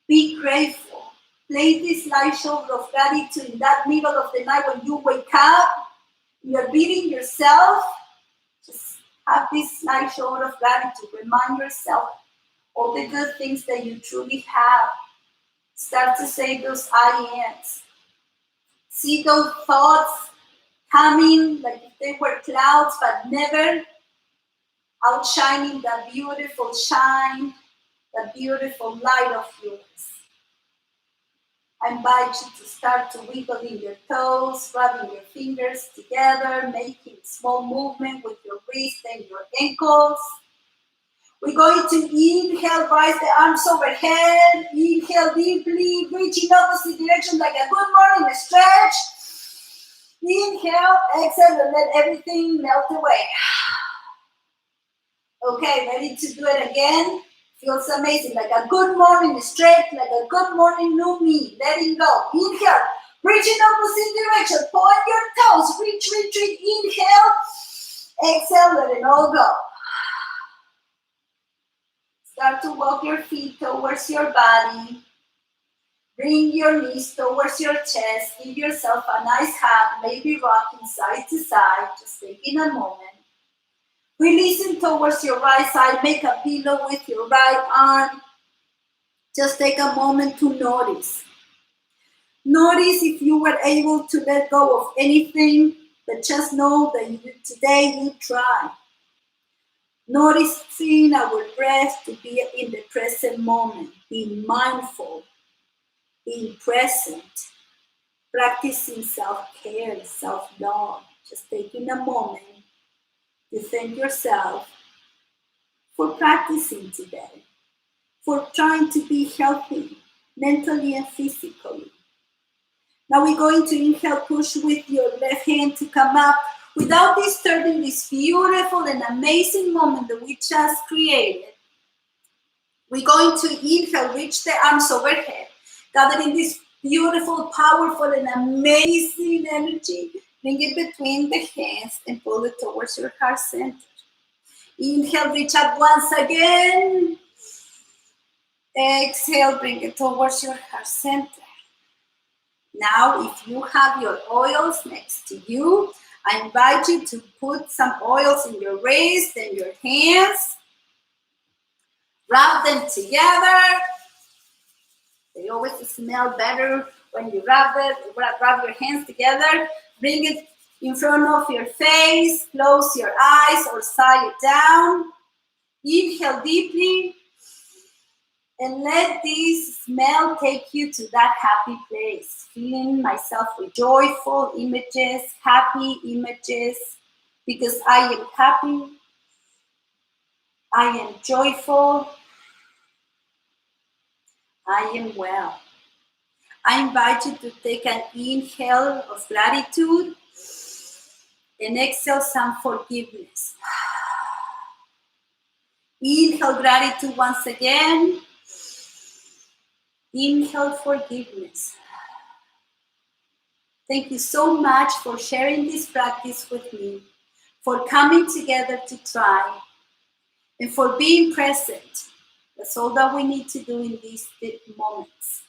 Be grateful. Play this slideshow of gratitude in that middle of the night when you wake up, you're beating yourself. Just have this slideshow of gratitude. Remind yourself all the good things that you truly have. Start to say those I ams. See those thoughts coming like if they were clouds, but never outshining the beautiful shine, the beautiful light of yours. I invite you to start to wiggling your toes, rubbing your fingers together, making small movement with your wrists and your ankles. We're going to inhale, rise the arms overhead. Inhale deeply, reach in opposite direction like a good morning stretch. Inhale, exhale, and let everything melt away. Okay, ready to do it again? Feels amazing, like a good morning stretch, like a good morning new me. Letting go. Inhale, reach in opposite direction. Point your toes. Reach. Inhale, exhale, let it all go. Start to walk your feet towards your body. Bring your knees towards your chest. Give yourself a nice hug, maybe rocking side to side. Just taking a moment. Releasing towards your right side. Make a pillow with your right arm. Just take a moment to notice. Notice if you were able to let go of anything, but just know that today you tried. Noticing our breath to be in the present moment. Being mindful. Being present. Practicing self-care, self-love. Just taking a moment to thank yourself for practicing today, for trying to be healthy mentally and physically. Now we're going to inhale, push with your left hand to come up without disturbing this beautiful and amazing moment that we just created. We're going to inhale, reach the arms overhead, gathering this beautiful, powerful, and amazing energy. Bring it between the hands and pull it towards your heart center. Inhale, reach up once again. Exhale, bring it towards your heart center. Now, if you have your oils next to you, I invite you to put some oils in your wrist and your hands. Rub them together. They always smell better when you rub your hands together. Bring it in front of your face. Close your eyes or sigh it down. Inhale deeply. And let this smell take you to that happy place. Feeling myself with joyful images, happy images, because I am happy, I am joyful, I am well. I invite you to take an inhale of gratitude and exhale some forgiveness. Inhale gratitude once again. Inhale forgiveness. Thank you so much for sharing this practice with me, for coming together to try, and for being present. That's all that we need to do in these moments.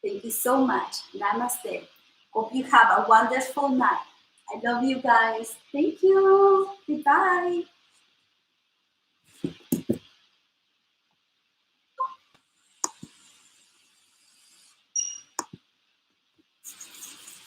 Thank you so much. Namaste. Hope you have a wonderful night. I love you guys. Thank you. Goodbye.